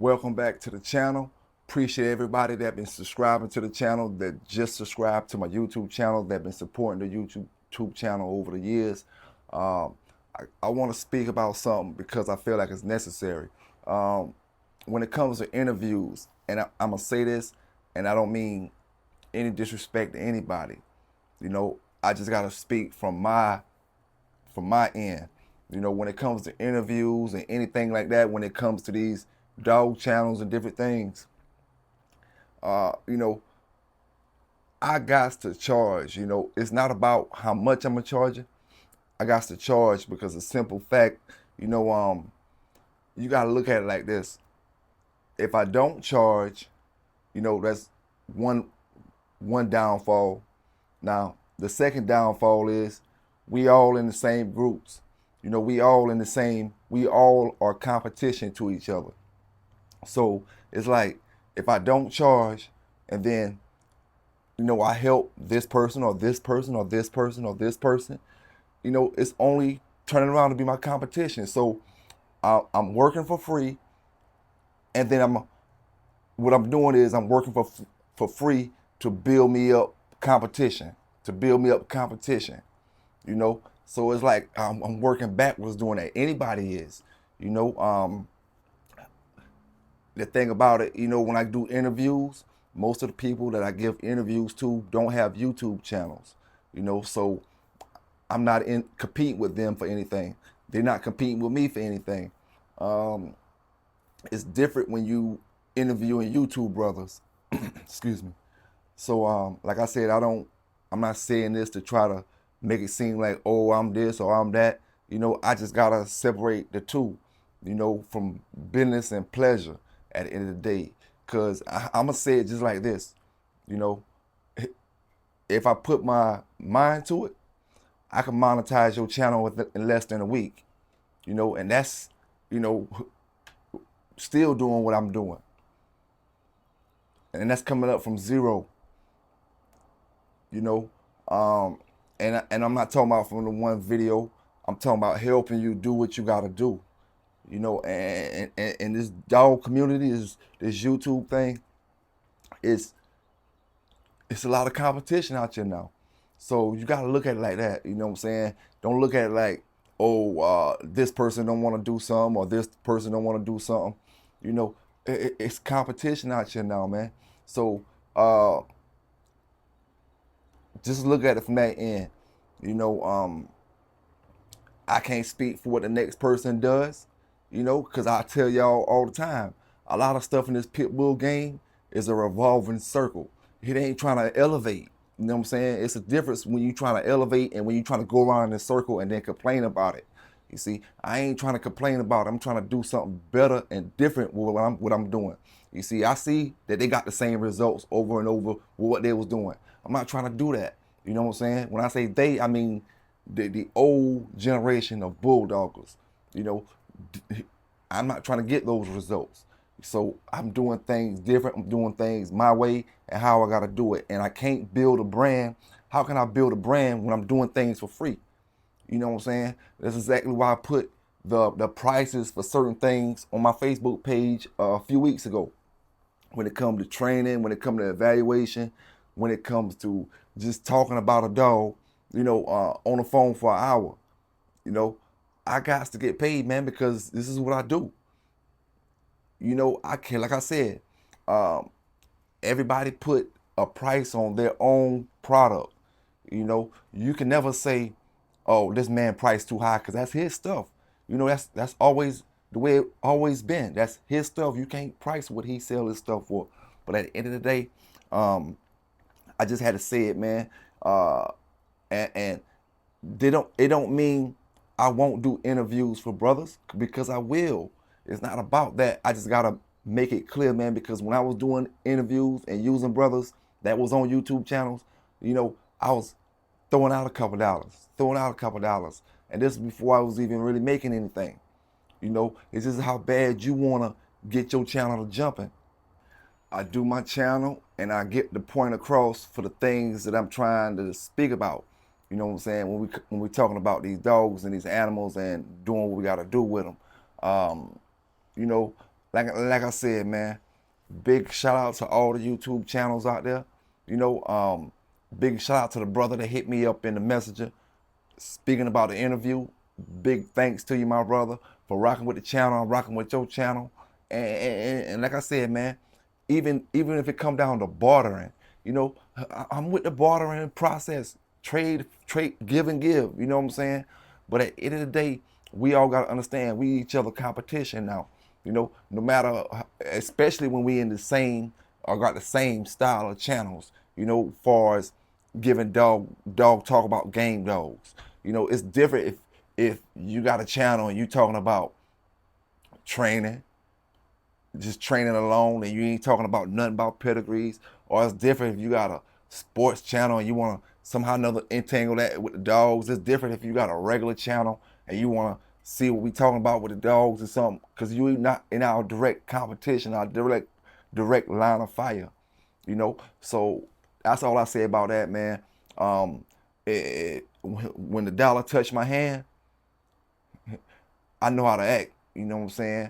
Welcome back to the channel. Appreciate everybody that been subscribing to the channel, that just subscribed to my YouTube channel, that been supporting the YouTube channel over the years. I want to speak about something because I feel like it's necessary. When it comes to interviews, and I'm gonna say this, and I don't mean any disrespect to anybody. I just gotta speak from my end. When it comes to interviews and anything like that, when it comes to these dog channels and different things, uh, you know, I got to charge. It's not about how much I'm gonna charge you. I got to charge because the simple fact, you know, um, you gotta look at it like this. If I don't charge, that's one one downfall. Now, the second downfall is we all in the same groups. We all are competition to each other. So it's like if I don't charge and then, I help this person or this person or this person or this person, it's only turning around to be my competition. So I'm working for free, and then what I'm doing is I'm working for free to build me up competition, to build me up competition. So it's like I'm working backwards doing that. Anybody is, you know. The thing about it, when I do interviews, most of the people that I give interviews to don't have YouTube channels. So I'm not in competing with them for anything. They're not competing with me for anything. Um, it's different when you interviewing YouTube brothers. Excuse me. So like I said, I'm not saying this to try to make it seem like, oh, I'm this or I'm that. I just gotta separate the two, from business and pleasure at the end of the day. Cause I'm gonna say it just like this, you know, if I put my mind to it, I can monetize your channel in less than a week, and that's, you know, still doing what I'm doing. And that's coming up from zero, you know. Um, and I'm not talking about from the one video. I'm talking about helping you do what you gotta do. And this dog community, is this YouTube thing, it's it's a lot of competition out there now. So you gotta look at it like that. You know what I'm saying? Don't look at it like, oh, this person don't want to do something or this person don't want to do something. It's competition out here now, man. So uh, just look at it from that end. You know, um, I can't speak for what the next person does, because I tell y'all all the time, a lot of stuff in this pit bull game is a revolving circle. It ain't trying to elevate. You know what I'm saying? It's a difference when you trying to elevate and when you trying to go around in a circle and then complain about it. You see, I ain't trying to complain about it. I'm trying to do something better and different with what I'm doing. You see, I see that they got the same results over and over with what they was doing. I'm not trying to do that. You know what I'm saying? When I say they, I mean the old generation of bulldoggers. You know, I'm not trying to get those results. So I'm doing things different. I'm doing things my way and how I gotta do it. And I can't build a brand. How can I build a brand when I'm doing things for free? You know what I'm saying? That's exactly why I put the prices for certain things on my Facebook page a few weeks ago. When it comes to training, when it comes to evaluation, when it comes to just talking about a dog, on the phone for an hour, you know, I got to get paid, man, because this is what I do. I can, like I said, um, everybody put a price on their own product. You can never say, "Oh, this man priced too high," because that's his stuff. That's always the way it always been. That's his stuff. You can't price what he sell his stuff for. But at the end of the day, um, I just had to say it, man. And they don't. It don't mean I won't do interviews for brothers because I will. It's not about that. I just gotta make it clear, man. Because when I was doing interviews and using brothers that was on YouTube channels, I was throwing out a couple dollars, and this is before I was even really making anything. It's just how bad you wanna get your channel to jumping. I do my channel and I get the point across for the things that I'm trying to speak about. You know what I'm saying? When we talking about these dogs and these animals and doing what we got to do with them, you know, like I said, man, big shout out to all the YouTube channels out there. You know, big shout out to the brother that hit me up in the messenger speaking about the interview. Big thanks to you, my brother, for rocking with the channel. I'm rocking with your channel. And like I said, man, even if it come down to bartering, you know, I'm with the bartering process. Trade, give and give. You know what I'm saying? But at the end of the day, we all gotta understand we each other competition now. You know, no matter, especially when we in the same or got the same style of channels. You know, far as giving dog talk about game dogs. You know, it's different if you got a channel and you talking about training, just training alone, and you ain't talking about nothing about pedigrees. Or it's different if you got a sports channel and you want to somehow another entangle that with the dogs. It's different if you got a regular channel and you want to see what we talking about with the dogs or something, because you not in our direct competition, our direct line of fire. You know, so that's all I say about that, man. When the dollar touched my hand, I know how to act. You know what I'm saying?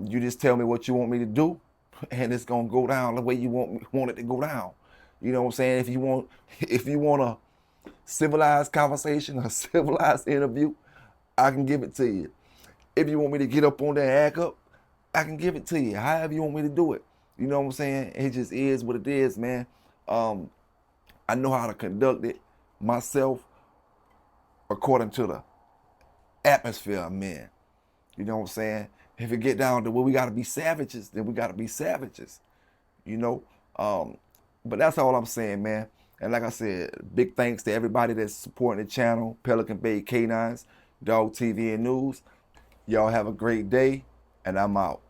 You just tell me what you want me to do, and it's gonna go down the way you want it to go down. You know what I'm saying? If you want a civilized conversation, a civilized interview, I can give it to you. If you want me to get up on there and act up, I can give it to you. However you want me to do it. You know what I'm saying? It just is what it is, man. I know how to conduct it myself according to the atmosphere I'm in. You know what I'm saying? If it get down to where we gotta be savages, then we gotta be savages. You know? But that's all I'm saying, man. And like I said, big thanks to everybody that's supporting the channel, Pelican Bay Canines, Dog TV and News. Y'all have a great day, and I'm out.